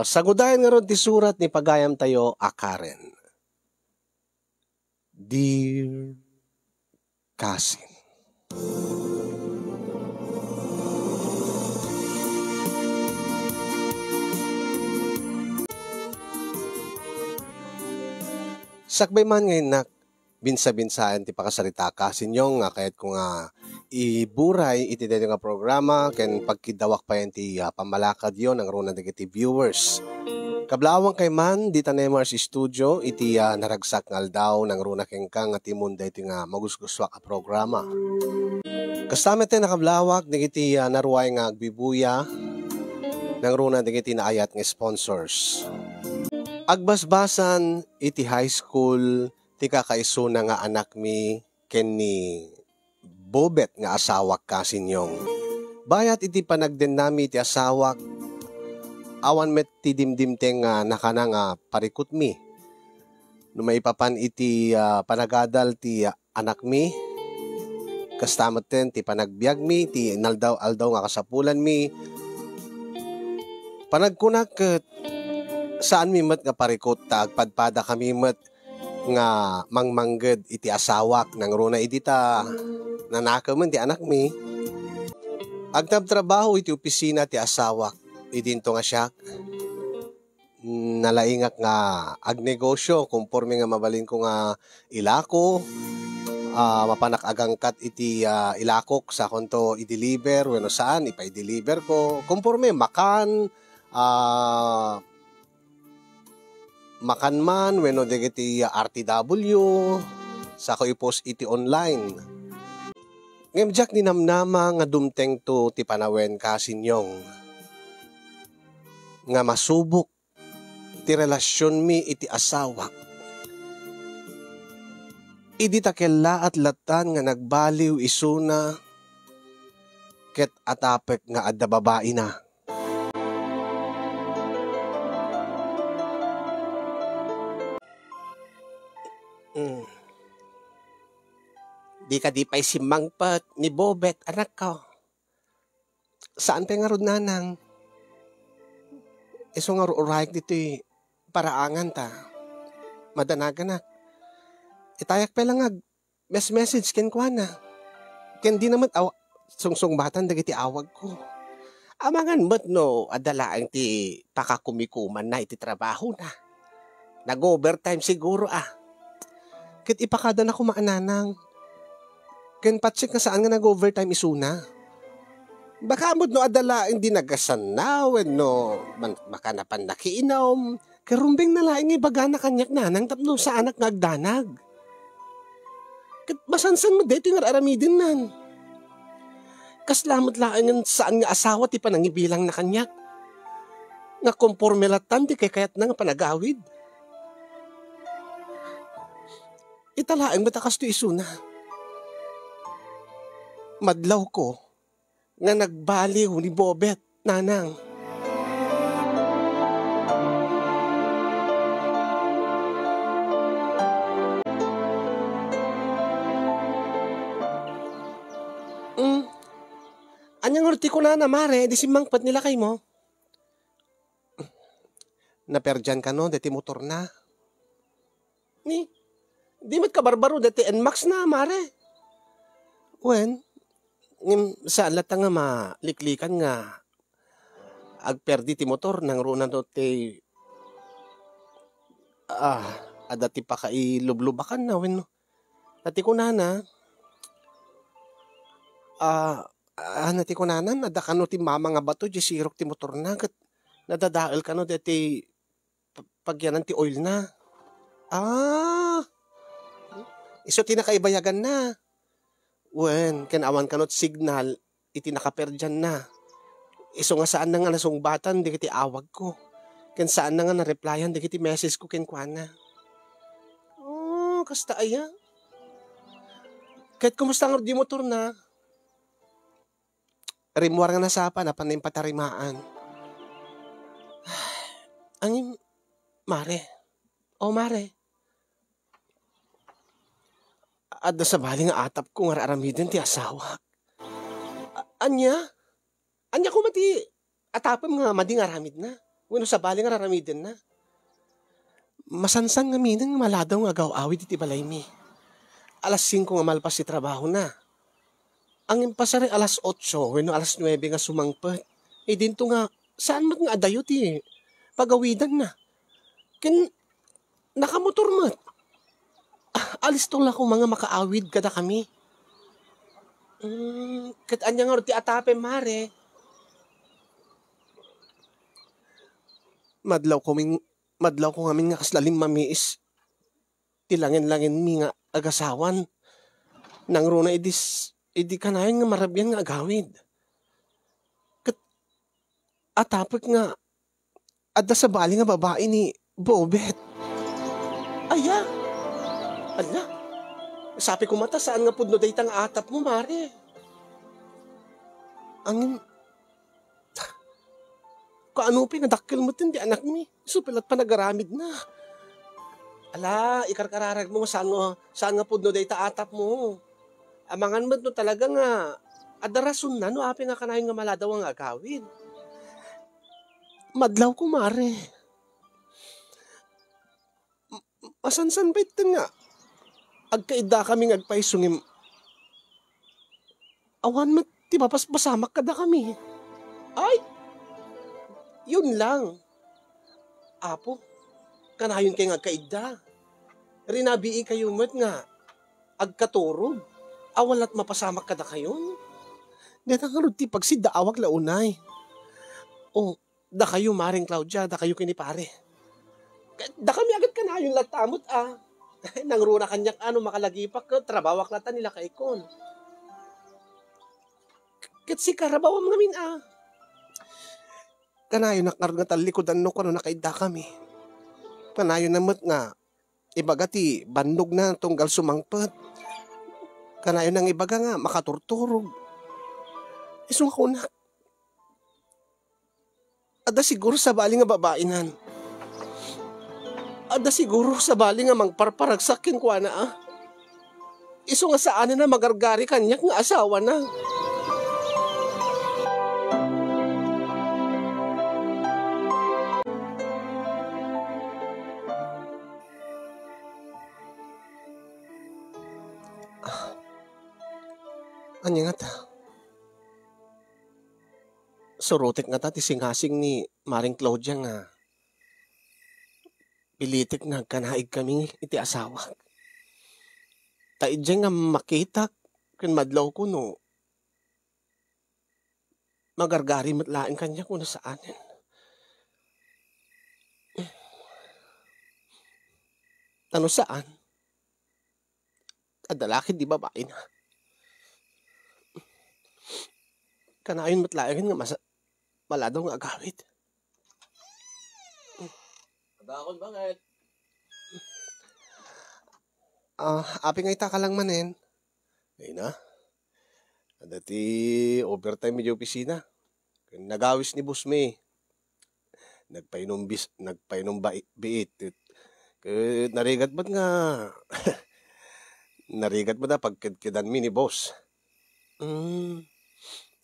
sagudayan nga ron ti surat ni pagayam tayo a Karen. Dear Cousin. Sakbay man ngayon nak, binsa-binsaan ti pakasalita kasin yung nga kahit kung iburay iti dito nga programa ken pagkidawak pa yan ti pamalakad yon ang runa dagiti viewers. Kablawang kay man di tanemar si studio iti naragsak ngal daw ng runa kengkang nga timunda iti nga magusguswak a programa. Kastamet ten nakablawak dagiti naruay nga agbibuya ng runa dagiti naayat nga sponsors. Agbasbasan iti high school ti kakaiso na nga anak mi ken ni Bobet nga asawak kasinyong. Bayat iti panagden nami ti asawak awan met ti dimdimteng nga nakana nga parikot mi. No maipapan iti panagadal ti anak mi kastamet ten ti panagbiag mi ti naldaw-aldaw nga kasapulan mi. Panagkunak saan mi met nga parikot ta agpadpada kami met nga mangmangged iti asawak nang runa iti ta nanakamen ti anak mi. Agtabtrabaho iti opisina ti asawak idinto nga siya nalaingak nga agnegosyo kumporme nga mabalin ko nga ilako mapanak-agangkat iti ilakok sa konto i-deliver wenno saan ipa-deliver ko kumporme makan makan man wenno dagiti RTW sa ko i-post iti online. Ngem jak ni namnama nga dumteng to ti panawen kasinyong nga masubok ti relasyon mi iti asawak. Idi takella at latan nga nagbaliw isuna ket atapek nga adda babae na. Di ka di pa'y simangpat ni Bobet, anak ko. Saan pa nga rod nanang? Iso nga urayag dito'y paraangan ta. Madanagan na. Itayak pa lang message ken kwa na. Ken di naman sungsong batan dagiti awag ko. Amangan mo't no, adalaang ti pakakumikuman na iti trabaho na. Nag-overtime siguro Ket ipakada na kumaananang. Ken patsik nga saan nga nag-overtime isuna. Baka amod no adala hindi nagasan na wenno baka napan nakiinom. Karumbing na laing ibaga na kanyak nanang tapno sa anak nga agdanag. Ket masansan mo dito nga aramidin nan. Kaslamot laing saan nga asawa ti panangibilang na kanyak. Nga komporme latan ti kayat na nga panagawid. Italaing batakas to isuna. Madlaw ko nga nagbaliw ni Bobet, nanang. Anyang orti ko na mare, di simangpat nila kay mo. Naperdyan ka no, dati motor na. Di mat kabarbaro, dati NMAX na, mare. Wen, sa alata nga maliklikan nga agperdi ti motor nang runa do ti adati pa kailublubakan na wen no. Dati ko na nati ko na nadakano ti mama nga bato di sirok ti motor na kat nadadael ka no dati pagyanan ti oil na. Iso ti nakaibayagan na. Wen, kanawan kanot signal, iti nakaperdyan na. Iso nga saan na nga nasungbatan, di kiti awag ko. Ken saan na nga na-replyan, di kiti message ko kenkwana. Kasta aya. Kahit kumusta nga di motor na, rimwar nga nasapa na panay patarimaan. Angin, mare. Mare. At sa bali nga atap ko nga aramidin ti asawak. Anya ko mati atapam nga mading aramid na. Wano sa bali nga raramidin na. Masansan nga minang maladaw nga agaw-awid iti balay mi. Alas 5 nga malpas si trabaho na. Ang impasari alas 8, wano alas 9 nga sumangpet. Dinto nga, saan mat nga adayo ti pagawidan na. Ken nakamotor mat. Alis tong lang kung mga makaawid kada kami. Kat anya nga ti atape mare. Madlaw ko ngamin nga kaslaling mamiis. Tilangin-langin mi nga agasawan. Nang runa idi kanayon nga marabyan nga agawid. Kat atapik nga adda sa bali nga babae ni Bobet. Aya. Ala. Sabi ko mata saan nga pudno daytang atap mo mare. Angin kaano pinadakkel mo tin di anak mi. Supilat pa nagaramid na. Ala, ikarkararag mo saan nga pudno dayta atap mo. Amangan mo no talaga nga adarason na no api nga kanayon nga maladaw ang agawin. Madlaw ko mare. Masansan ba ito nga? Agkaida kami agpaisungim. Awan mat, di ba pasamak kada kami. Ay! Yun lang. Apo, kanayon kayo agkaida. Rinabii kayo mat nga. Agkaturog. Awalat mapasamak kada kayo. Dito nga ti pagsidaawag launay. O, da kayo maring Claudia, da kayo kinipare. Da kami agad kanayon latamot Nangruna kanyak makalagipak ko, trabawak lata nila kaikon. Kat si karabawam namin Kanayon nakaroon nga talikodan no kano nakaida kami. Kanayon namot nga, ibaga ti bandog na tunggal sumangpet. Kanayon nang ibaga nga makaturturog. Isong ako na. Ada siguro sa bali nga babainan. Ada siguro sa bali nga mangparparag sakin ko na Iso nga saan na magargari kanyak nga asawa na. Anya nga ta? Surutik nga ta ti singasing ni Maring Claudia nga pilitik nga kanaig kami iti asawa. Taidya nga makita kan madlaw ko no magargari matlaing kanya kung nasaanin. Ano saan? Adalaki di babae na. Kanayon matlaing nga maladaw nga agawid. Bakit bakit? Api nga ita ka lang manen. Ay na. Dati overtime medyo opisina. Nagawis ni boss me. Nagpainom biit. Narigat ba't nga? Narigat ba na pagkidkidan mi ni boss?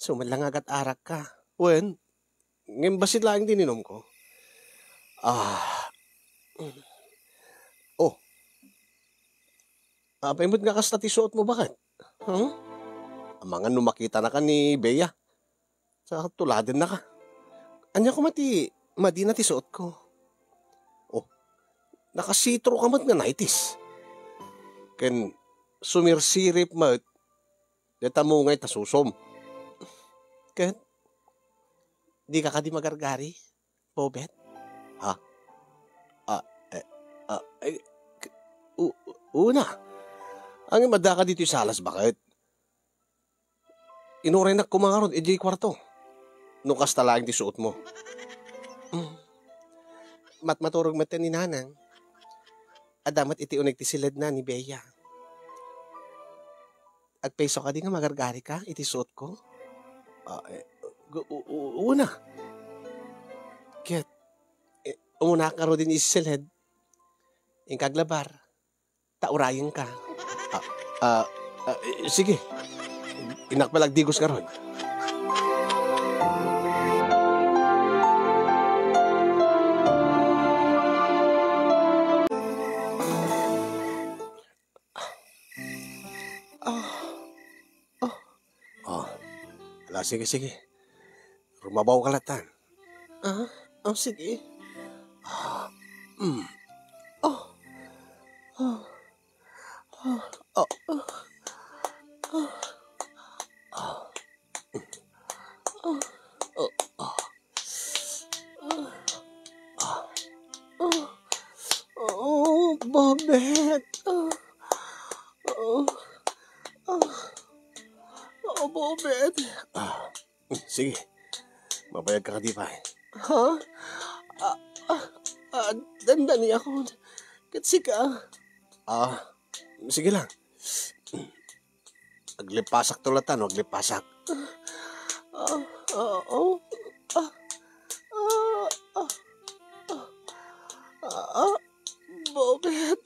So malang agat arak ka. Wen, ngayon basit lang dininom ko. Oh. Paimot nga kas natisuot mo bakit? Amangan nung makita na ka ni Bea. Sa tuladin na ka. Anya ko madi na tisuot ko. Oh, nakasitro ka mat nga naitis. Ken sumirsirip mat. Deta mo ngay tasusom. Ken, di ka di magargari, Bobet? Una, ang madaka dito yung salas bakit? Inuray na kumangarod, edi kwarto. Nung kastalaing ti suot mo. Maturog mata ni Nanang. Adamat iti unag ti silad na ni Bea. Agpeso ka di nga magargari ka, iti suot ko? Una. Kaya, umuna ka ro din isilad. Yung kaglabar. Taurayan ka. Sige. Inakbalagdigos ka ron. Sige, sige. Rumabaw ka latan. Sige. Mm. Oh, oh, oh, oh, oh, oh, Bobet. Bobet. Sige. Mabayag ka di pa. Ha? Dandani ako. Kasi ka. Sige lang. Aglipasak tulatan, aglipasak. Bobet.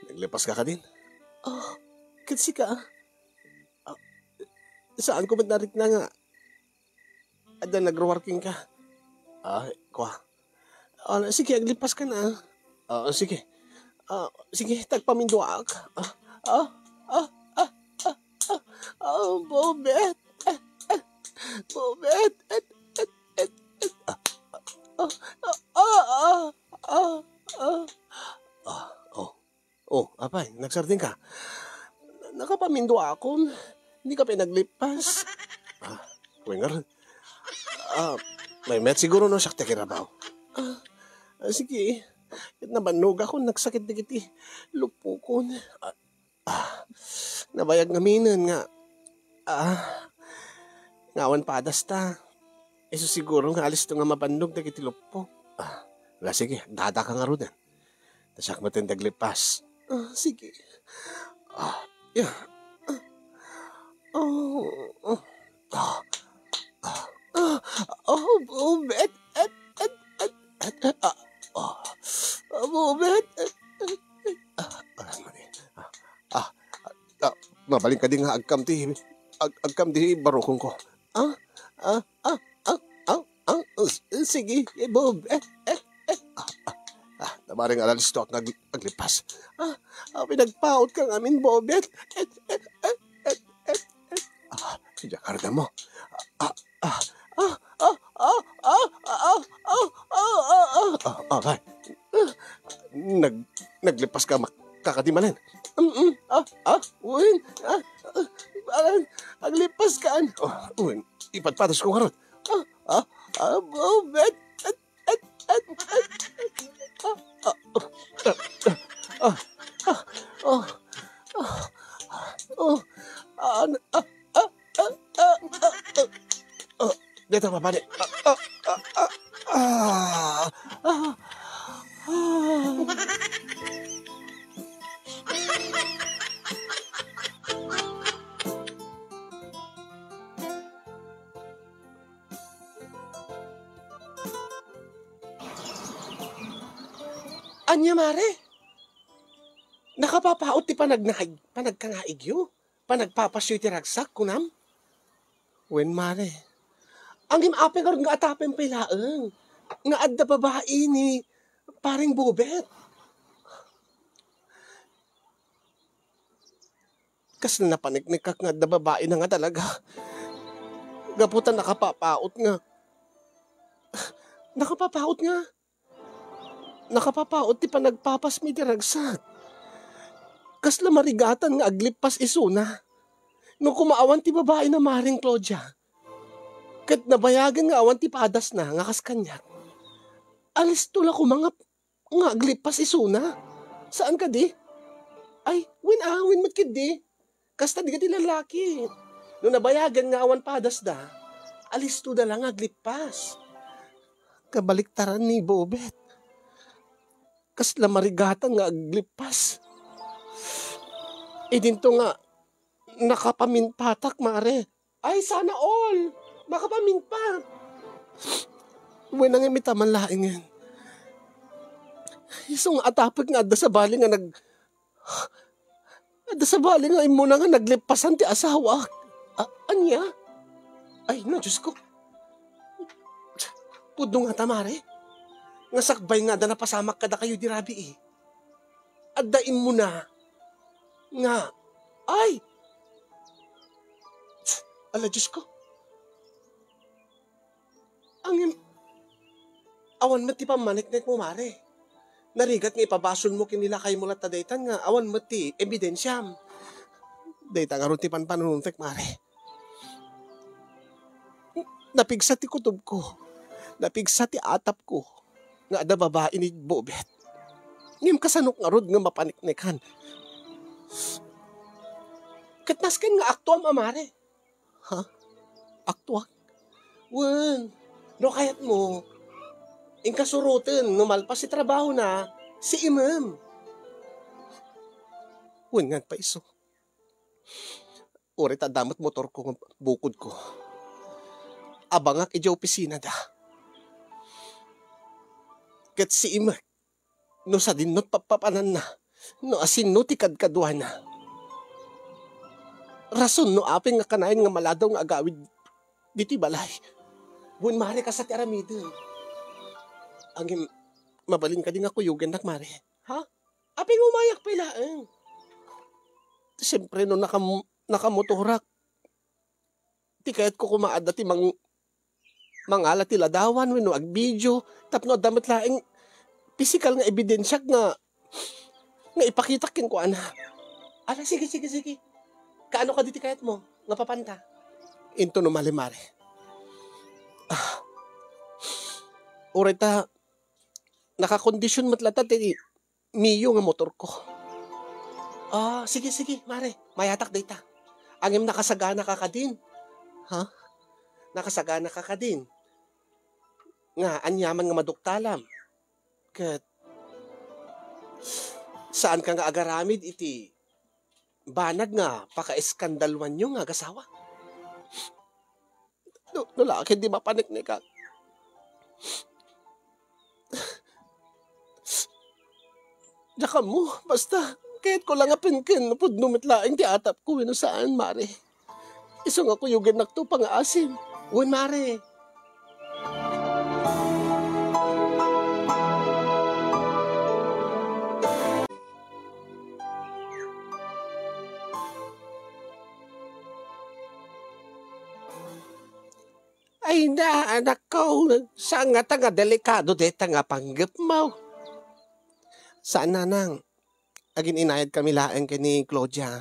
Naglipas ka din? Kasi ka. Saan ko ba't narik na nga? Ada nag-working ka. Kwa. Sige, aglipas ka na. Sige. Sige, tagpaminduak. Bobet. Bobet. Apay, nagsarding ka. Nakapamindo ako. Hindi ka pinaglipas. Winger. May met siguro no siya tekirabaw. Sige. Nabanog ako, nagsakit na kiti. Lupukon. Nabayag ngaminan nga. Ngawan padas ta. Eso siguro nga alis to nga mabanog na kiti lupok. Sige, dada ka nga ron. Tasak matindag lipas. Sige. Yeah. Bobet. Bobet. Mabaling ka din nga agkam di barukong ko. Sige, Bobet. Nabaring alalis to at naglipas. Pinagpaot ka ngamin, Bobet. Jakarta mo. Okay. Naglipas ka kakatimanin. Uwin. Aglipas ka. Uwin, ipatpatos ko nga ron. Bobet. Dito pa pare. Anya mare? Nakapapaot ti panagkangaigyo? Panagpapasyo ti ragsak kunam? Wen mare. Ang imapeng karon nga atapeng pilaeng. Nga adda babae ni paring Bobet. Kas na napaniknik ka nga adda babae na nga talaga. Gaputan nakapapaot nga. Nakapapaot nga. Nakapapaot ti panagpapasmi ti ragsak. Kas la marigatan nga aglipas isuna. No kumaawan ti babae na maring Claudia. Kat nabayagan nga awan ti padas na nga kas kanyat. Alis tula ko mga nga aglipas isuna. Saan ka di? Ay, win matkid di. Kasta di ka ti lalaki. No nabayagan nga awan padas da, alis tula lang aglipas. Kabaliktaran ni Bobet. Kas la marigatan nga aglipas. Dinto nga nakapaminpatak mare. Ay sana all. Makapaminpat. Uwe nang imita man laing yan. Isong atapag nga adda sa bali nga adda sa bali nga imo na nga naglipasan ti asawa. Anya? Ay na, Diyos ko. Pudo nga tamare. Nga sakbay nga da napasamak kada kayo di rabi eh. Addain mo na. Nga. Ay, Ala, Diyos ko. Ang awan mo ti pamanik-nek mo, mare. Narigat nga ipabason mo kinila kay mulat ta daytan nga awan mo ti ebidensyam. Dayta nga ron ti panpanununtek, mare. Napigsa ti kutob ko. Napigsa ti atap ko. Nga ada babae ni Bobet. Ngim kasanok nga rod nga mapaniknekan. Katnaskan nga aktuam, amare. Ha? Aktuam? Wen, no kayat mo, ingkasurutin, numalpas si trabaho na, si imam. Wen nga pa iso. Uri ta damot motor ko, bukod ko. Abangak ija opisina da. Kat si ima, no sa dinot papapanan na, no asin no tikad-kadwa na. Rason no aping nga kanain nga maladaw nga agawid diti balay. Buwan mare ka sa ti aramidin. Ang mabalin ka din nga kuyugan nak mare. Ha? Aping umayak pilaan. Siyempre no nakamotorak. Ti kayat ko kumaada ti mangala ti ladawan wenno agbidyo tapno damet laing physical nga ebidensya nga ipakita kin ko ana. Ala sige. Kaano ka diti kayat mo nga papanta? Into no malimare. Oreta nakakondisyon matlata ti miyo nga motor ko. Sige, mare. Mayatak data. Angim nakasagana ka kadin. Ha? Nakasagana ka kadin. Nga, anyaman nga maduktalam. Kat, saan ka nga agaramid iti banag nga paka-eskandalwan nyo nga agasawa. Nulaki di mapanik ni ka. Daka mo, basta, kahit ko lang apinkin, pudnumit laing ti atap ko, wino saan, mare. Iso nga kuyugin nakto pang-asin. Uy, mare. Ay na, anak ko, saan nga nga delikado deta nga panggap mo? Saan nanang? Agin inayad kami laeng kay ni Claudia.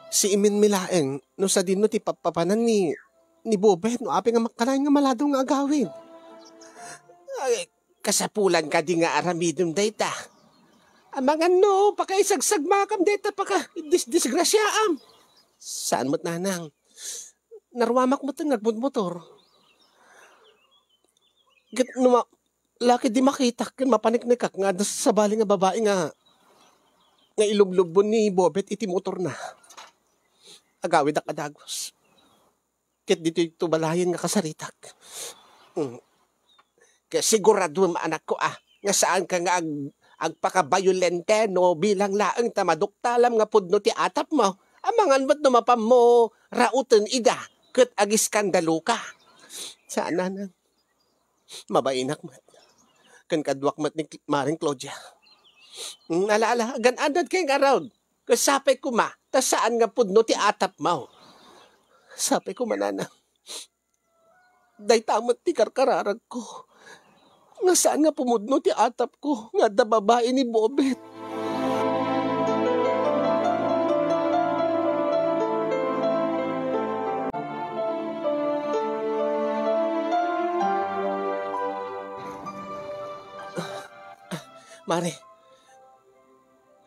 Si Imin milaeng, no sa din no ti papapanan ni Bobet, no api nga makalain nga malado nga agawin. Ay, kasapulan ka di nga aramidum data. Amang ano, pakaisagsag makam data, disgrasyaam. Saan mo't nanang? Narwamak mo tang nagbudmotor. Laki di makita kan mapanik-nikak nga sa bali nga babae nga ilublugbon ni Bobet iti motor na. Agawid ak adagos. Ket dito balayan nga kasaritak. Kaya sigurado anak ko nga saan ka nga agpaka-violente no bilang laeng tamaduktalam nga pudno ti atap mo. Amangan ba't numapam mo rauten ida ket agiskandalo ka. Saan nanang? Mabainak mat. Kan kadwak mat ni Maring Claudia. Alaala, ganadad kay around. Kasapay ko ma, ta saan nga pudno ti atap mo. Sapay ko manana. Day tamat ti karkararag ko. Nga saan nga pumudno ti atap ko, nga da babae ni Bobet. Mare,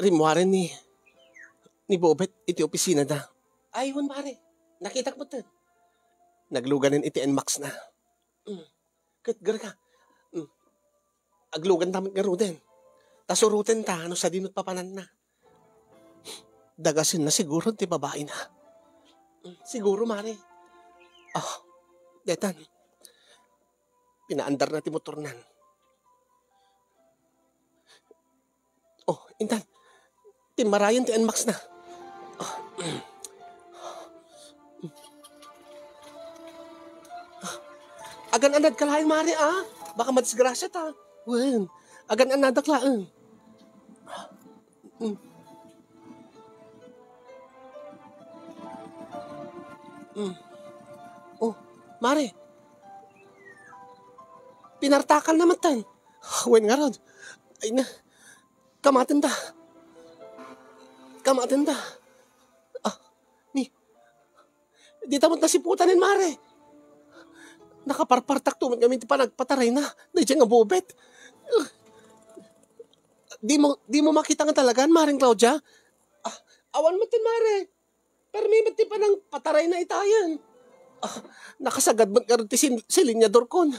rimwaren ni Bobet iti opisina na. Ayun, mare. Nakita ko ito. Nagluganin iti NMAX na. Katgar ka. Aglugan tamit nga ruden. Tasuruten ta, ano sa dinot papanan na. Dagasin na siguro ti babae na. Siguro, mare. Detan. Pinaandar na ti motor nan. Intan. Timarayan ti NMAX na. Agan-anad ka lain, mare, Baka madisgrasya ta. Wen, agan-anad ak laeng. Mare, pinartakan naman tan. Wen nga rod. Ay na, kamatin da. Kamatin da. Di tamot na siputan Mare. Nakaparpartak tumot kami ti panagpataray na. Dahil nga bobet. Di mo makita nga talaga, Maring Claudia? Awan mo tin, Mare. Pero may mati pa ng pataray na itayan. Nakasagad man karoon ti silinyador kon.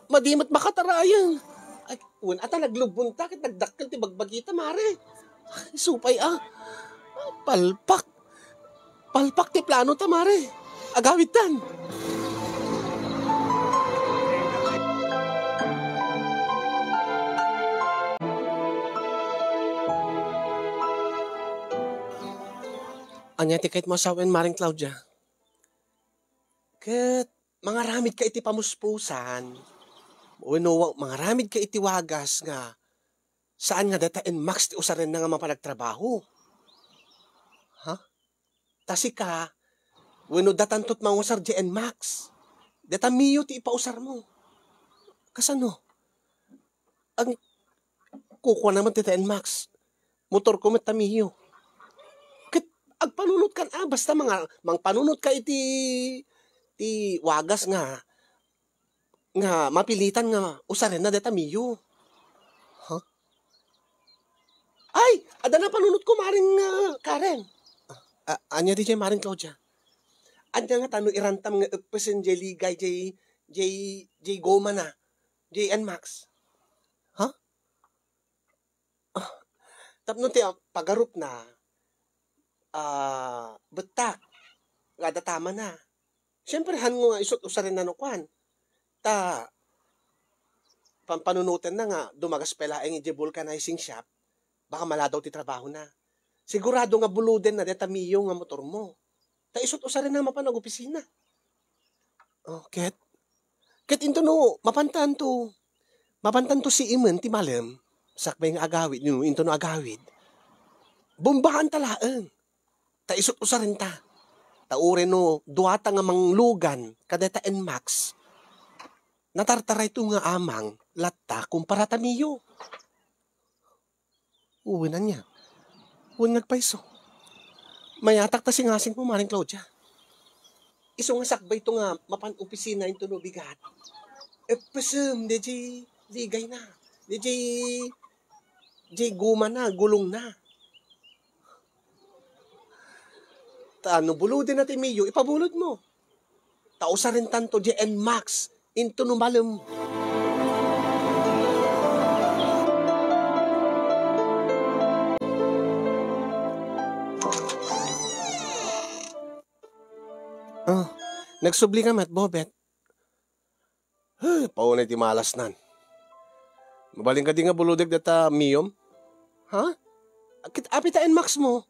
Madimat makatarayan. Ay, ata naglubunta kit nagdakkel ti bagbagita, Mare. Supay palpak. Palpak ti plano ta, Mare. Agawid tan. Anya ti kahit mo asawen, Maring Claudia. Kat mga ramid ka iti pamuspusan. Uno, mga ramid ka iti wagas nga. Saan nga data en max ti usaren na nga mapanagtrabaho? Ha? Tasi ka, uno datantot mga usar di en max. Data miyo ti ipausar mo. Kasano? Ang kukuha naman ti en max. Motor ko metamiyo. Agpanunot kan basta mga panunot ka iti wagas nga mapilitan nga usaren na deta miyo. Huh? Ay, ada na panunot ko, Maring Karen. Anya di jay Maring Claudia. Anya nga tano irantam nga pesen jay ligay jay goma na. Jay Nmax. Ha? Tapno ti pagarup na betak. Gada tama na. Siyempre, han nga isot usarin na nukwan. Ta, pampanunutan na nga, dumagas pala ang vulcanizing shop, baka maladaw ti trabaho na. Sigurado nga buluden na deta miyo nga motor mo. Ta isot usarin na mapanag opisina. Oh, ket into no, mapantan to si Imen ti malem, sakbay nga agawid, into no agawid. Bombahan talaang. Ta isot usarin ta. Taure no, duwata nga manglugan, kadeta Nmax. Natartaray ito nga amang, latta, kumpara tamiyo. Uwi na niya. Uwi nagpaiso. Mayatak ta singasing mo, Maring Claudia. Iso nga sakbay ito nga, mapan-opisina ito no bigat. Pesem, DJ, ligay na. DJ guma na, gulong na. Ano, buludin natin miyo, ipabulod mo. Tausa rin tanto di Nmax, into numalem. Nagsubli ka mat, Bobet. Paunay ti malas nan. Mabaling ka di nga buludig data miyom? Ha? Apita Nmax mo.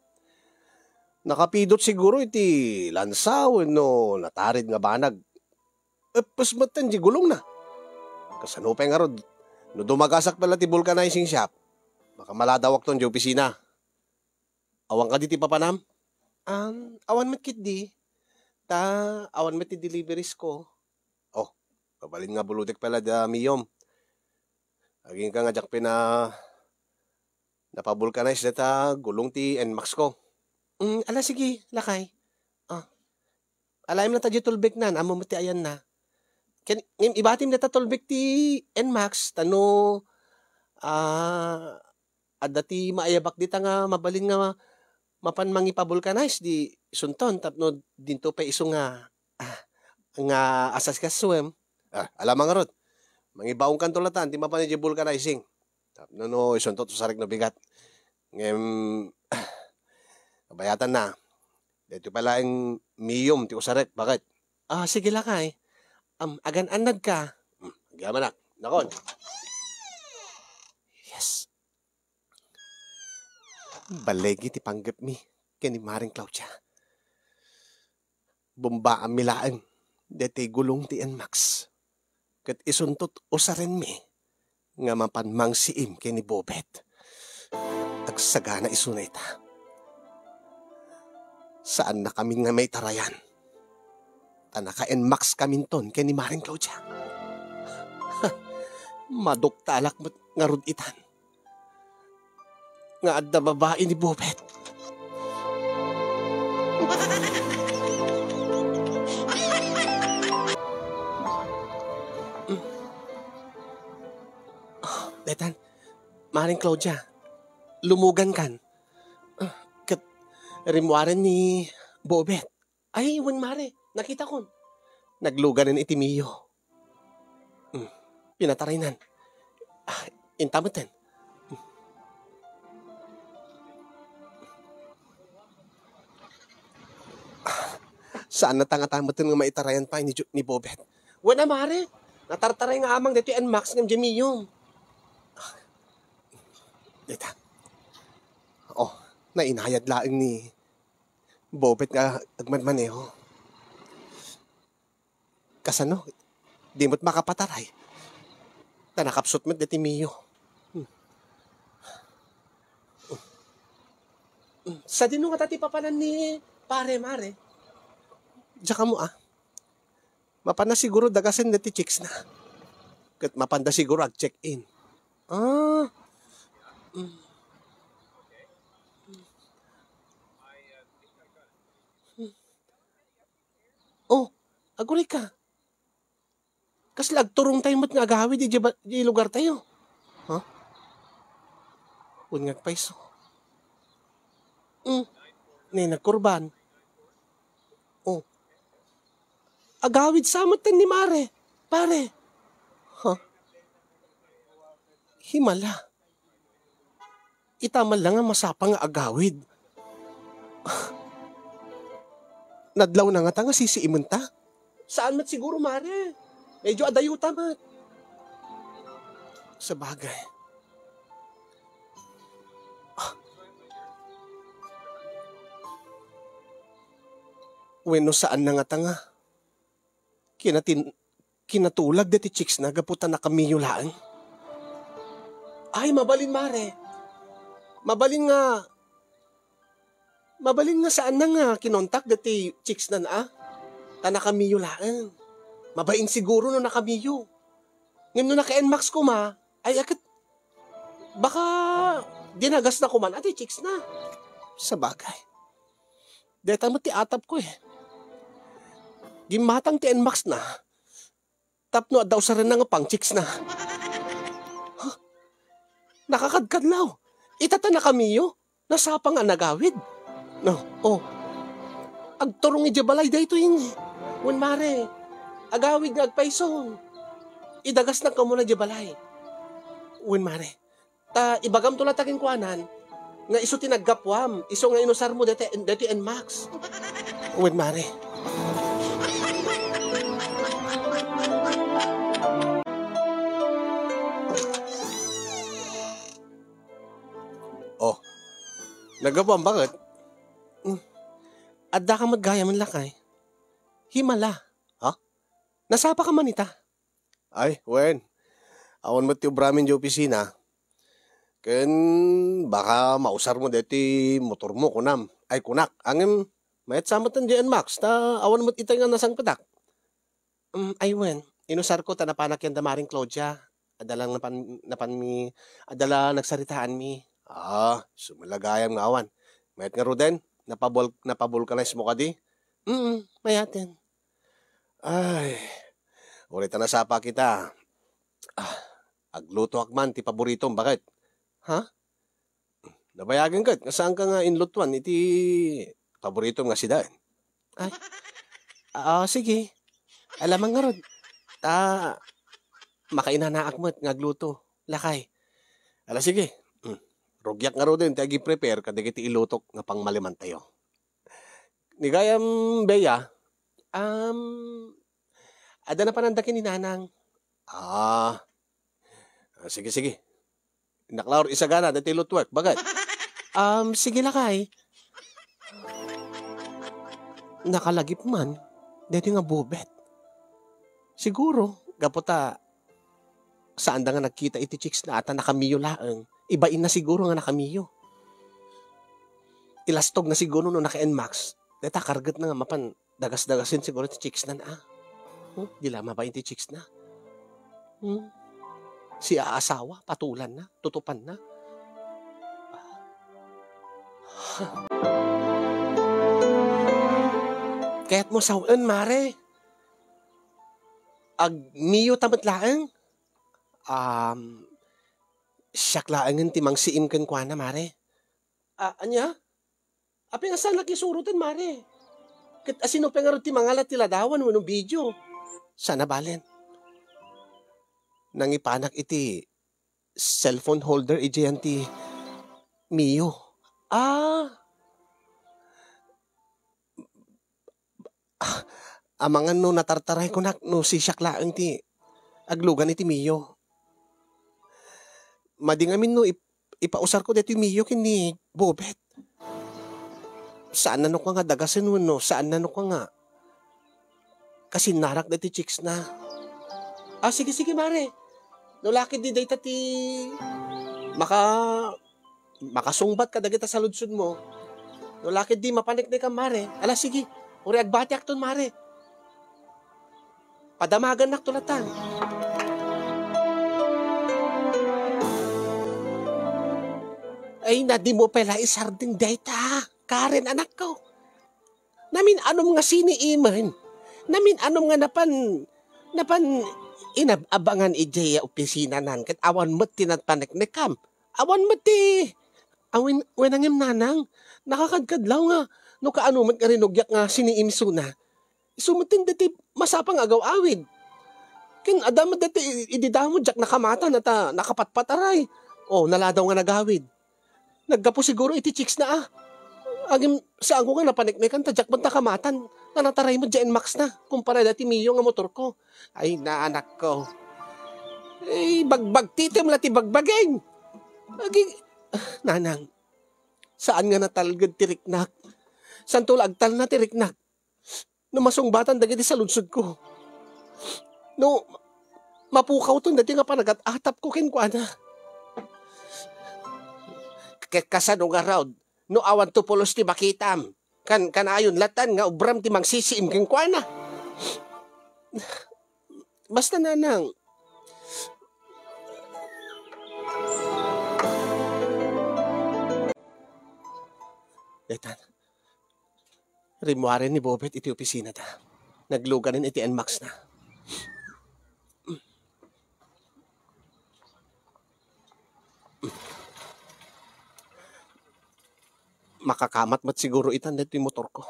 Nakapidot siguro iti lansaw, no, natarid nga banag. Pasmatan di gulong na. Kasanupay nga rod. No dumagasak pala ti vulcanizing shop, baka maladawak ton di opisina. Awan ka di ti papanam? Awan mat kit di. Awan mat ti deliveries ko. Oh, kabalin nga buludik pala da miyom. Aging ka nga jak napavulcanize data gulong ti Nmax ko. Ala sige, lakay. Alayim na ta di tulbik nan, amo ti ayan na. Ibatim na ta tulbik ti Nmax, tano, adda ti maayabak di ta nga mabalin nga mapan mangipabulkanize di sunton, tapno dinto pa iso nga asas kaswem. Alam nga rod, mangibaong kantulatan, di mapan di vulcanizing. Tapno no, isuntot sarik no bigat. Kabayatan na. Dito pala ang miyom ti usarek. Bakit? Sige lakay. Agan-anad ka. Agaman na. Nakon. Yes. Balegi ti panggap mi. Kani Maring Claudia. Bomba ang milaan. Dito gulong ti Nmax. Kat isuntot usaren mi. Nga mapanmang siim kani Bobet. Agsagana isunay ta. Saan na kami nga may tarayan? Tanaka-enmax kaminton kay ni Maring Claudia. Maduktalak mo't nga ruditan. Nga adda babae ni Bobet. Detan, Maring Claudia, lumugan kan. Kat rimwaran ni Bobet. Ay, wan mare, nakita ko. Naglugan ni Itimiyo. Pinatarinan. Intamatan. Saan natanga-tamatan nga maitarayan pa ni Bobet? Wala mare, natartaray nga amang dito yan Max ng Jemiyong. Dita. Oh, nainayad laing ni Bobet nga agmanmaneho. Kasano, di mo't makapataray. Tanakapsot mo't dati Miyo. Sa dino nga tati papanan ni pare mare. Diyan ka mo Mapana siguro dagasan dati chicks na. Kat mapanda siguro ag-check-in. Oh, aguri ka. Kasi lagturong tayo mo't nga agawid di lugar tayo. Unyag paiso. Nagkurban. Oh. Agawid samot tan ni Mare. Pare. Himala. Itaman lang ang masapang nga agawid. Nadlaw na nga ta nga sisiiman ta. Saan mat siguro, Mare? Medyo adayuta mat. Sa bagay. Weno saan na nga ta nga. Kinatulag dati chicks na gaputan na kami yulaan. Ay, mabalin, Mare. Mabalin nga saan na nga kinontak dati chicks na Tana kami yulaan. Mabain siguro no nakamiyo. Ngayon no naka-enmax ko ay akit, baka dinagas na kuman ati chicks na. Sa bagay. Deta mo ti atap ko Gimatang ti enmax na. Tapno daw sa rin nga pang chicks na. Nakakadkadlaw. Itata na kamiyo. Nasapang nga nagawid. No, agturong ijabalay da ito Wan Mare. Agawid nga agpaison. Idagas na ka muna jabalay. Wan Mare. Ta ibagam tula takin kuanan. Nga iso tinaggapwam. Iso nga inusar mo dati enmax. Wan Mare. Nagabang bakit? Adda ka maggaya man lakay. Himala. Nasapa ka man ita. Ay, wen. Awan mo ti ubramin di opisina. Ken baka mausar mo deti motor mo kunam. Ay kunak. Angem mayat samatan di Max. Ta awan mo itay nga nasang pedak. Ay wen. Inusar ko tanapanak yan da Maring Claudia. Adalang adala nagsaritaan mi. Sumalagayam nga awan. Mayat nga Ruden, napabulkanize mo ka di? Mayatin. Ay, ulit na nasapa kita. Agluto akman, ti paboritong, bakit? Nabayagan ka, saan ka nga inlutuan, iti paboritong nga sidain? Ay, sige. Alamang nga Rod. Makainanaak mo't nga gluto. Lakay. Sige. Rugyak nga ro din, tagi prepare kada kiti ilutok nga pang maliman tayo. Nigayam Beya, ada na panandakin ni Nanang. Sige. Naklaor isagana, dati ilutwork, bagay. Sige lakay. Nakalagip man, dati nga Bobet. Siguro, gapota, saan da nga nagkita iti chicks na ata nakamiyo laang. Ibain na siguro nga nakamiyo. Ilastog na siguro no naka-enmax. Deta kargat na nga dagas-dagasin siguro ti chicks na na. Di lama ba yung ti chicks na? Si aasawa, patulan na, tutupan na. Kaya't mo sawan, mare. Miyo tamat laeng. Siyak laengan ti mang siim ken kwa na, mare. Anya? Api nga saan nakisurutin, mare? Kat asino pengarot ti mangalat ti ladawan mo ng video. Sana balen. Nangipanak iti cellphone holder idiyan ti Mio. Amangan no natartaray ko no si Siaklaang ti aglugan iti Mio. Madingamin no ipausar ko dito Mio kini Bobet. Saan na no ka nga dagasin mo no? Saan na no ka nga? Kasi narak dito chicks na. Sige mare. No lakid di data ti makasungbat ka dagita sa ludsud mo. No lakid di mapanik ka mare. Sige. Uri agbati akton mare. Padamagan nak tulatan. Ay di mo pala isarding data. Karen anak ko. Namin anom nga siniiman. Namin anom nga napan inabangan ijaya opisina nan ket awan met tinatpanek nekam. Awan met ti awin wenangem nanang nakakadkadlaw nga no kaano met nga rinugyak nga siniimsuna. Isumetin dati masapang agaw awid. Ken adam dati ididamo jak nakamata na ta nakapatpataray. Naladaw nga nagawid. Naggapo siguro iti chicks na Agim saan ko nga napaniknikan ta jak banta kamatan. Nanataray mo dyan max na. Kumpara dati Mio nga motor ko. Ay naanak ko. Bagbag titim lati bagbageng. Nanang. Saan nga natalgad tiriknak? Saan tulagtal na tiriknak? No masungbatan dagiti sa lunsod ko. No mapukaw to dati nga panagat-atap ko kinkwana. Kasano nga raw. No awan to pulos ti makitam. Kan ayon latan nga ubram ti magsisiim king kuana. Basta nanang. Detan. Rimuarin ni Bobet iti opisina ta. Nagluganin iti NMAX na. Makakamat mat siguro itan dito yung motor ko.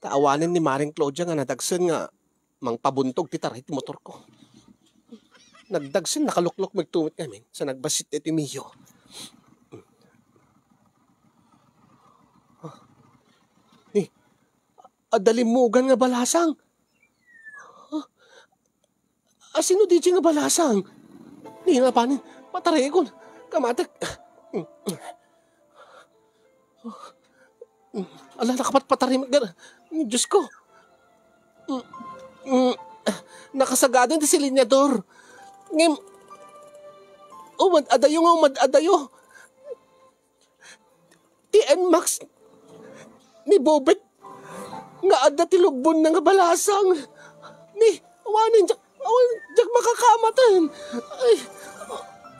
Taawanin ni Maring Claudia nga nadagsen nga mangpabuntog ti taray ti motor ko. Nagdagsen nakaluklok magtumit kami sa nagbasit iti Mio. Adalimugan nga balasang. Sino di nga balasang? Di nga panin, pataray ko. Kamatak. Nakapat patarim. Diyos ko. Nakasagado ti silinyador. Ngem. Mad-adayo. Ti NMAX ni Bobet nga adda ti lugbon na nga balasang. Awanin jak makakamatan. Ay,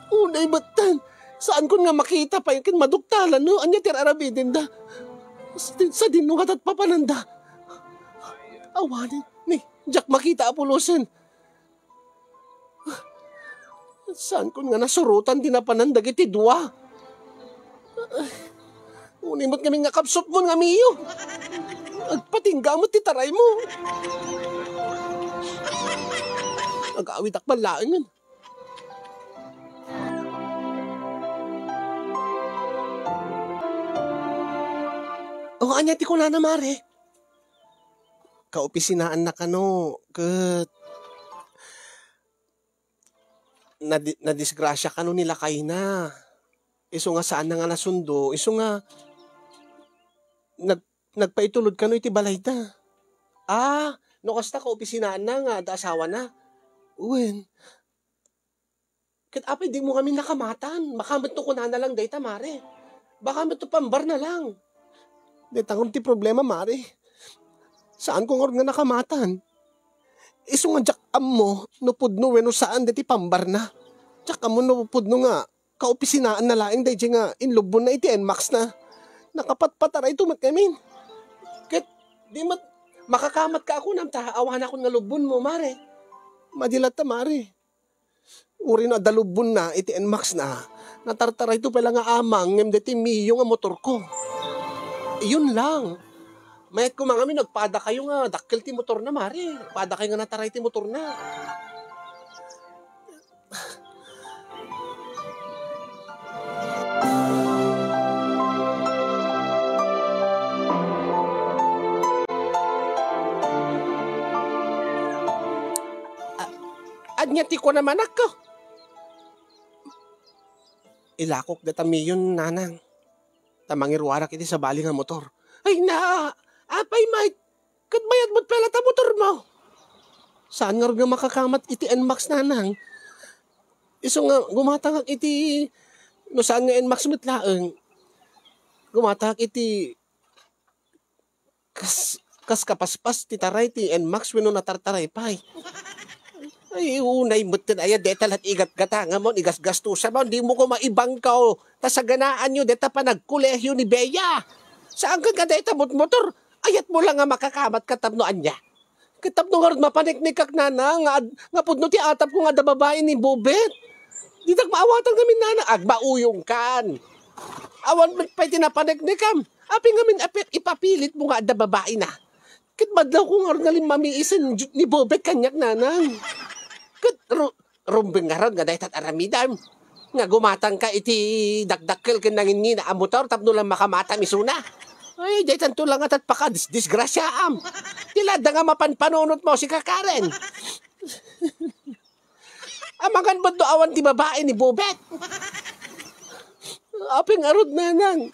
unay batan. Saan ko nga makita pa yung maduktalan, no? Anya tirarabidin da. Sa dinungat at papananda. Awanin, jak makita apulosin. Saan ko nga nasurutan dinapananda iti dua. Unimot kami nga kapsot mo nga Mio. Agpatingga mo titaray mo.Ag-awit akban laangan. Anya ti ko na mare. Kaopisinaan na kano. Kat nadisgrasya kano nila kay na. Iso nga saan na nga nasundo. Iso nga nagpaitulod kano iti balay na. No kasta kaopisinaan na nga. Da asawa na. Uwen. Kat apay di mo kami nakamatan. Baka mato ko na lang dayta mare. Baka mato pambar na lang. Detangom ti problema, mare. Saan ko nga nakamatan? Iso nga jak mo, nupudno weno saan deti pambar na. Tsaka mo nupudno nga, kaopisinaan na laing day nga inlubon na iti NMAX na. Nakapatpatara ito matkamin. Ket, di makakamat ka ako nam awan ako nga lubon mo, mare. Madilat ta, mare. Uri na dalubon na, iti NMAX na. Natartara ito pala nga amang, ngem deti miyo nga motor ko. Iyon lang. Mayat ko mga mi, nagpada kayo nga, dakil ti motor na, mare. Pada kayo nga nataray ti motor na. Anyati ko naman ako. Ilakok data miyon, nanang. Tamangirwarak iti sa bali nga motor. Ay na! Apay, Mike, katbayad mo't pala ta motor mo. Saan nga rin makakamat iti NMAX nanang? Iso nga, gumatangak iti, no saan nga NMAX mo't laeng? Gumatangak iti, kas kapaspas ti taray ti NMAX wino natartaray pay. Ay, unay mo't tinaya, deta lahat igat-gatanga mo, igas-gastusa mo, hindi mo ko maibangkaw. Tasaganaan nyo, deta pa nagkulehyo ni Bea. Saan ka deta motor? Ayat mo lang nga makakamat katabnoan niya. Katabno nga rin mapaniknikak na nga pudno ti atap ko nga da babae ni Bobet. Di nagmaawatan kami agbauyong kan. Awan mo pa tinapaniknikam. Api nga min ipapilit mo nga da babae na. Kit madlaw ko nga rin nga mamiisin ni Bobet kanyak nanang. Kit rumbing nga rin nga dahi tat aramidam. Nga gumatang ka iti dakdakkel kinangin nga ang motor tapno lang makamata misuna. Ay, day tanto lang at disgrasyaam. Tilada nga mapanpanunot mo si Kakaren. Amangan ba do awan ti babae ni Bobet? Apeng arod nanang.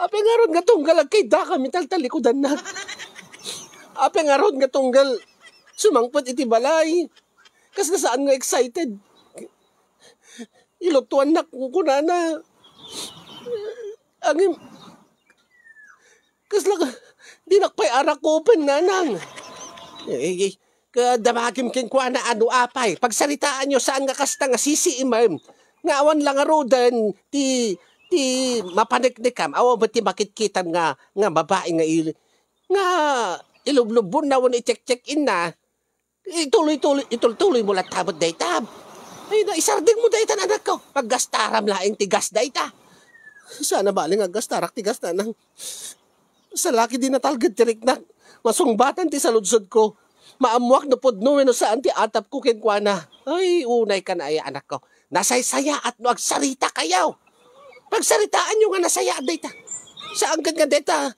Apeng arod nga tunggal kay daka mitaltalikodan na. Apeng arod nga tunggal sumangpot iti balay. Kas na saan nga excited. Ilutuan na kuna na. Angin. Kas lang, di nakpay arak ko open nanang. Kadamagim kinkwa na ano apay. Pagsaritaan nyo saan nga kasta nga sisiimam. Nga awan lang arodan, ti mapaniknikam. Awan ba ti makitkitam nga babae nga ilublubon na wan i-check-in na. Ituloy mo lang tabot dayta. Ay na, isarding mo dayta anak ko. Paggastaram laing tigas dayta. Sana baling aggastarak tigas na nang. Sa laki din natalgad tirik na. Masungbatan ti saludsod ko. Maamuak na podno no saan ti atap ko kinkwana. Ay, unay ka na ay anak ko. Nasaysaya at no agsarita kayaw. Pagsaritaan nyo nga nasaya dayta. Saan ka nga dayta?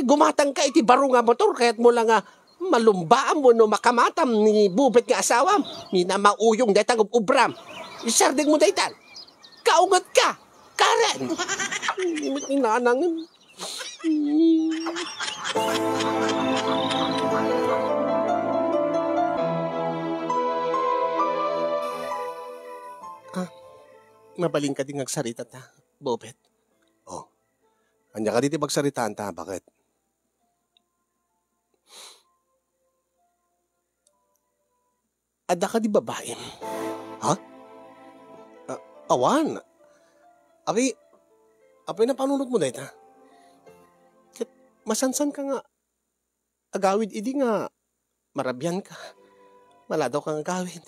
Gumatang ka iti baro nga motor. Kaya't mo lang nga malumbaan mo no makamatam ni Bubet nga asawam. Ni na mauyong dayta ng ubram. Isarding mo dayta. Kaungat ka. Karen. Inanangin. Mabaling ka din agsarita ta, Bobet. Oh, anya ka diti magsaritaan ta, bakit? Ada ka di babae? Ha? Awan. Apay na panunod mo dahil ha? Masansan ka nga. Agawid idi nga. Marabyan ka. Maladaw kang agawid.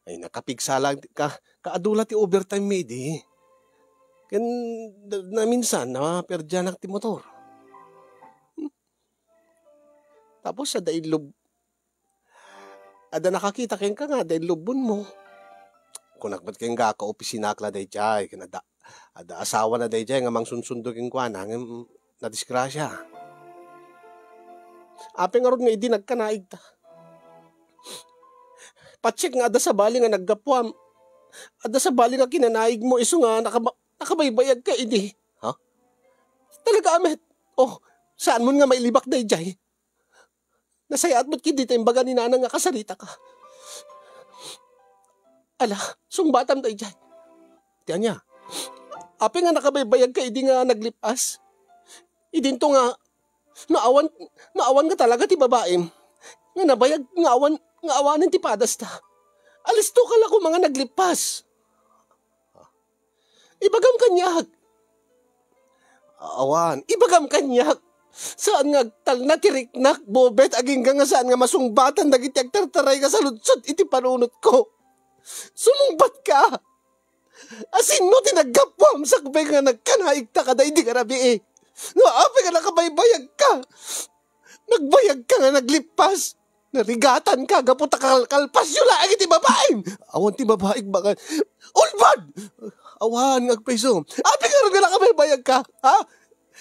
Ay nakapigsalag ka. Kaadula ti overtime made eh. Ken na minsan na perdyanak ti motor. Tapos sa dailob. Ada nakakita ken ka nga dailobon mo. Kunakbat keng ga ka opisina kla day jay. Ada asawa na day jay nga mang sunsundo keng kwana na disgrasya. Apeng arod nga idi nagkanaig ta. Patsik nga ada sa bali nga naggapwam. Ada sa bali nga kinanaig mo iso nga nakabaybayag ka idi. Ha? Talaga amet. Oh, saan mo nga mailibak day jay? Nasayaat mo't kidi tayong baga ni nanang nga kasarita ka. Ala, sungbatam day jay. Tiyan niya. Apeng nga nakabaybayag ka idi nga naglipas. Idinto nga Naawan, naawan ka talaga ti babae. Nga nabayag, nga awanin ti padas ta. Alis to kala ko mga naglipas. Ibagam kanyak. Awan, ibagam kanyak. Saan nga tal na tiriknak, bobet, aging nga saan nga masungbatan, dagiti agtartaray ka sa lutsot, iti panunot ko. Sumungbat ka. Asin no tinagapwam, sakbay nga nagkanaig ta kada, hindi ka rabi eh. Naapi ka nakabaybayag ka. Nagbayag ka nga naglipas. Narigatan ka, gaputa kalpas yun lang iti babaeng. Awan ti babaeng baka, ulbad! Awan, agpaiso. Api ka rin nga nakabaybayag ka, ha?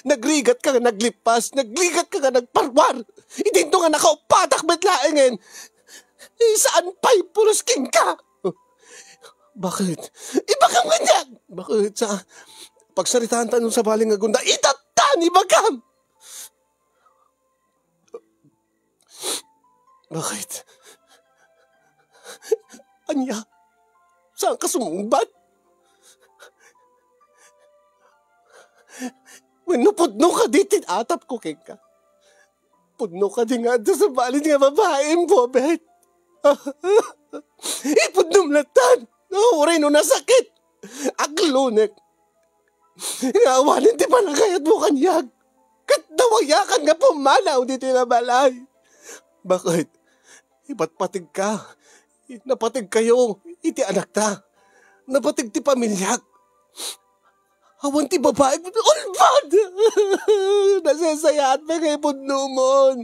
Nagrigat ka nga naglipas, nagligat ka nga nagparwar. Itinto nga nakaupatak betlaengen. Saan pa'y pulusking ka? Bakit? Ibagam ka niyan! Bakit sa pagsaritaan tanong sa baling nga gunda, itatan, ibagam! Bakit? Anya, saan ka sumungbat? Wano pudno ka ditin atap ko kay ka. Pudno ka din nga sa balin nga babaeng bobet. Ipudnom latan. Uray no nasakit. Aglunek. Nga awanin ti palagayat mo kanyag. Kat nawayakan nga pumalaw di tinabalay. Bakit? Ipatpatig ka. Napatig kayo. Iti anak ta. Napatig ti pamilyag. Awan ti babae, ulbad! Nasasayaan pa kay Pudnumon.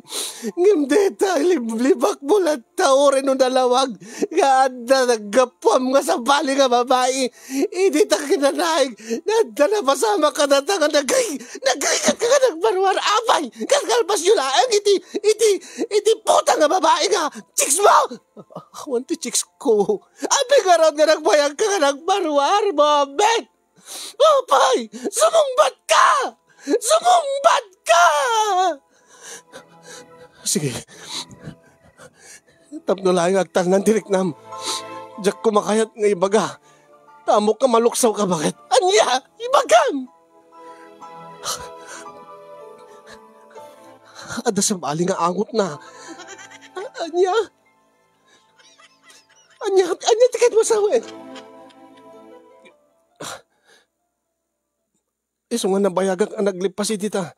Ngimdeta, libak bulat tao rin nung dalawag. Gaanda, naggapwam nga sa bali nga babae. Hindi ta kinanaig. Nanda na masama ka na ta nga nagrigat ka nga nagbarwar abay. Kalkalpas yun lang, iti puta nga babae nga. Chicks mo! Awan ti chicks ko. Abi nga ron nga nagbayag ka nga nagbarwar, Bobet! Opay! Sumungbat ka! Sumungbat ka! Sige. Tapno lang agtal ng diriknam. Diyak kumakayat nga ibaga. Tamo ka maluksaw ka bakit? Anya! Ibagam! Ada sa bali nga angot na. Anya! Anya tikit mo sa wet. Iso nga nabayagang ang naglipas iti ta.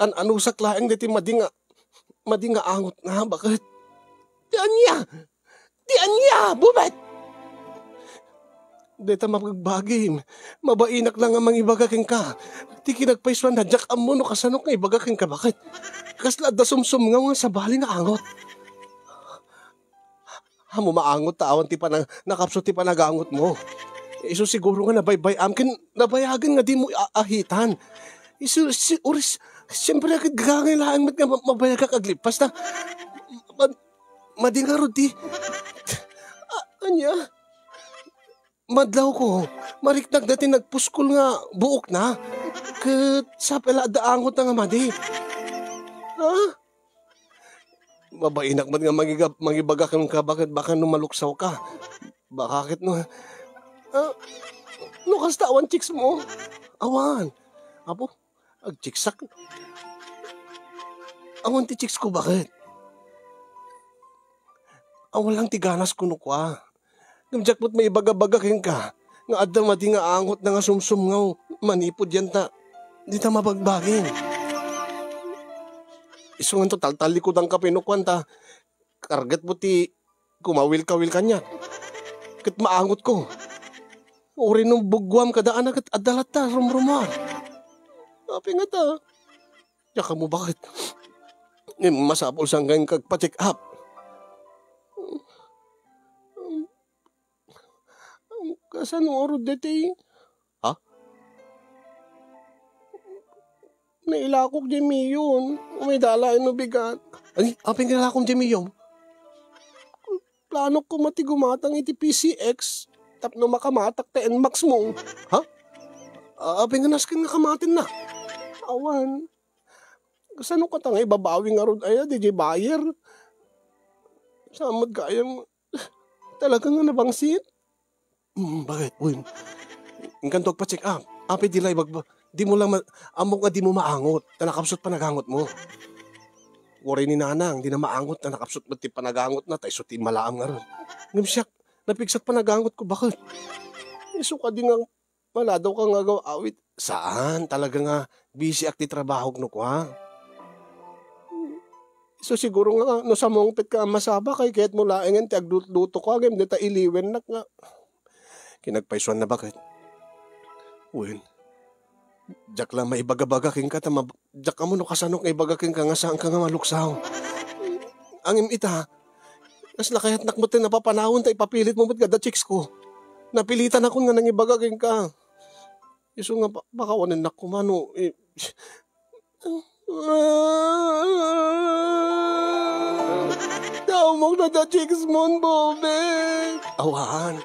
Ano sa klaeng diti madinga angot na, bakit? Di anya, bubet! Dita mapagbagim, mabainak lang ang mangibagaking ka. Di kinagpaiswan na jak amuno kasanok nga ibagaking ka, bakit? Kasla da sumsum nga sa bali nga angot. Hamo maangot tawan ti pa nakapso ti pa nagangot mo. Iso siguro nga nabaybay amkin, nabayagan nga di mo ahitan. Iso, siyempre agad gagangailangan nga mabayag ka kaglipas na. Madingaro di. Anya? Madlaw ko, mariknag dati nagpuskol nga buok na. Kat sa pala daangot na nga madi. Ha? Mabainak man nga magibagak ka, bakit baka numaluksaw ka? Bakit no? No kasta awan chicks mo. Awan. Apo, agchiksak. Awan ti chicks ko, bakit? Awan lang ti ganas ko no kwa. Namjakpot may ibagabagakin ka. Nga adda mati nga angot na nga sumsum ngaw. Manipod yan ta. Di ta mabagbagin. Iso nga to taltalikod ang kapinukwan ta. Kargat mo ti kumawil-kawil kanya. Kat maangot ko. Uri nung bugwam kadaan agad adalat ta, rumrumar. Api nga ta. Yaka mo bakit? Masapol sang ngayon kagpa-check up. Kasan oro dete? Ha? Nailakok di miyon. Umidala ino bigat. Ay, aping nilakong di miyon? Plano ko matigumatang iti PCX. Tapno makamatak ta NMAX mo. Ha? Aping naskin nga kamatin na. Awan. Kasano ka tangay babawi nga ron ay DJ Bayer. Samad kayang talaga nga nabangsit. Bakit? Uy, ingkantog pa check up. Api dilay Di mo lang, amok nga di mo maangot, na nakapsot pa nagangot mo. Wari ni nanang, di na maangot na nakapsot mo ti panagangot na, tayo ti malaam nga ron. Ngam siya, napigsat panagangot ko, bakit? Iso ka di nga, maladaw ka nga awit. Saan? Talaga nga, busy akti trabaho no ko ha? So siguro nga, no sa mongpet ka masaba kay kahit mo laengan ti agluto ko, agam dita iliwen nak nga. Kinagpaisuan na bakit? Uwin, jak lang maibagabagaking ka, jak ka mo no kasanok maibagaking ka nga saan ka nga maluksaw. Angim ita, as lakayat nakmutin napapanahon ta ipapilit mo mo't gada chicks ko. Napilitan ako nga nang ibagaking ka. Iso nga baka wanan nak kumano. Daumog na da chicks mo, Bobet. Awan.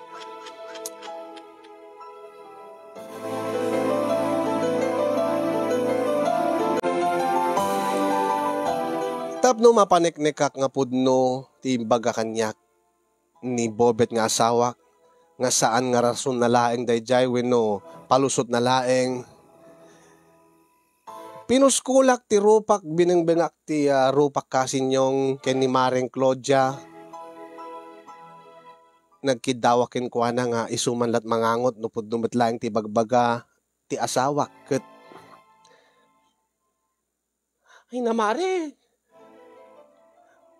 Tapno mapaniknikak nga pudno ti baga kanyak ni Bobet nga asawa nga saan nga rason na laeng dayjay wenno palusot na laeng. Pinuskulak ti rupak binengbengak ti rupak kasinyong ken ni Maring Claudia. Nagkidawakin ko na nga isuman lat mangangot no pudno met laeng ti bagbaga ti asawa ket ay namare.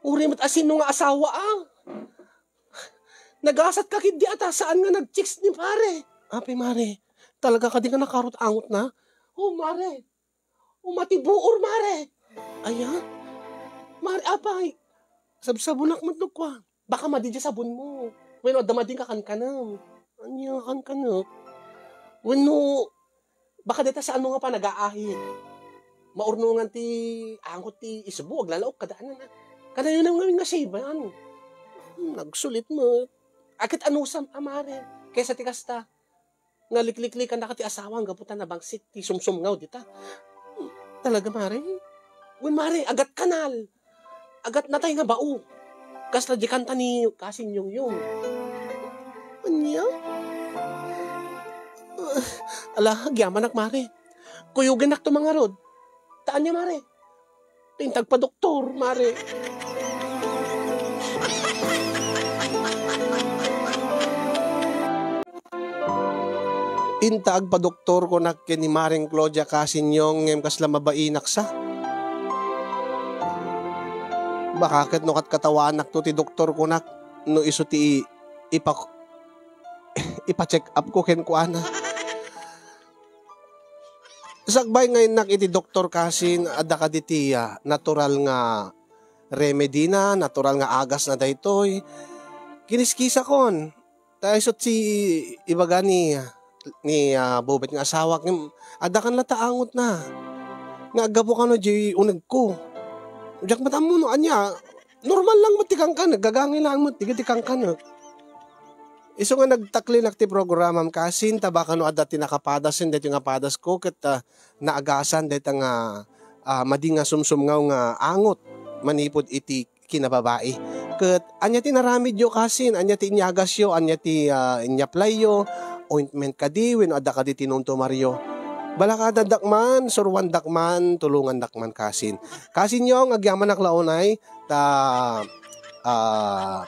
Uri mat asin nga asawa ang. Nagasat ka kid di ata saan nga nag-chicks ni pare. Ape mare, talaga ka di nga nakarot-angot na? Oh mare, umatibuor mare. Aya, mare apay. Sabsabunak matnog kwa. Baka madidya sabon mo. Bueno, damading ka kankanam. Anya kankanap. Bueno, baka dita saan mo nga pa nag-aahit. Maurnungan ti angot ti isbo, aglalaok kadaanan na. Kada yun ang nga saban. Nagsulit mo. Akit anusam amare. Kesa ti kasta. Nga likliklikan na ka ti asawang gaputan na bangsit ti sumsum ngaw dita. Talaga mare. Uy mare, agat kanal. Agat natay nga bao. Kasta di kanta ni kasin yung. Anya? Ala, agyaman ak mare. Kuyugin ak to mga rod. Taan niya mare. Tintag pa doktor mare. Intag pa doktor ko nak ni Maring Claudia kasinyong ngem kasla mabainak sa. Baka ket no kat katawanak to ti doktor ko nak no iso ti ipa-check up ko ken kuana. Sagbay ngayon nak iti doktor kasin adda ka diti natural nga remedy na, natural nga agas na daytoy. Kiniskisa kon. Tayo si ibaga ni Bobet nga asawa ada kan lataangot na nagapo ka no di unag ko jak matam mo no anya normal lang matikang ka nagagangin lang mo tigitikang ka no iso nga nagtakli nakti programam kasin tabaka no ada tinakapadasin dito nga padas ko ket naagasan dito nga madi nga sumsum nga angot manipod iti kinababae ket anya ti naramidyo kasin anya ti inyagasyo anya ti inyaplayo ointment kadi wenno adda kadi tinunto Mario. Balakada dakman, surwan dakman, tulungan dakman kasin. Kasin yung agyaman nak launay ta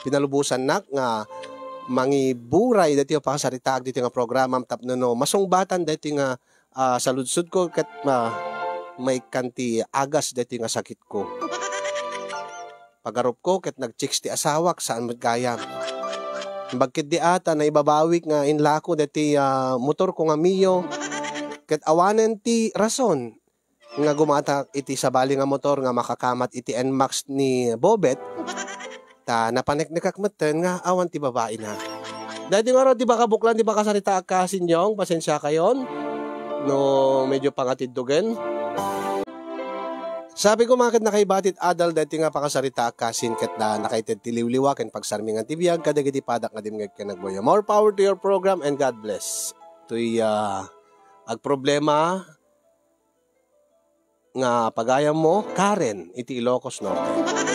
pinalubusan nak nga mangiburay dati yung pakasaritaag dito nga programam tapno no masungbatan dati nga saludsud ko kat may kanti agas dati nga sakit ko. Pagarup ko kat nag-chicks ti asawak saan magkayam. Bagkit di ata na ibabawik nga inlako dati motor ko nga miyo ket awanen ti rason nga gumata iti sabali nga motor nga makakamat iti NMAX ni Bobet ta napaneknekak meten nga awan ti babae na. Dati nga ro di ba kabuklan di ba kasarita ka sinyong pasensya kayon no medyo pangatiddugen. Sabi ko makit nakaibatit adal dati nga pakasarita kasin ket na nakaited ti liwliwa ken pagsarmingan ti biag kadagiti padak nga dimngeg ken nagboyo. More power to your program and God bless. Tuy ag problema nga pagayam mo Karen iti Ilocos Norte.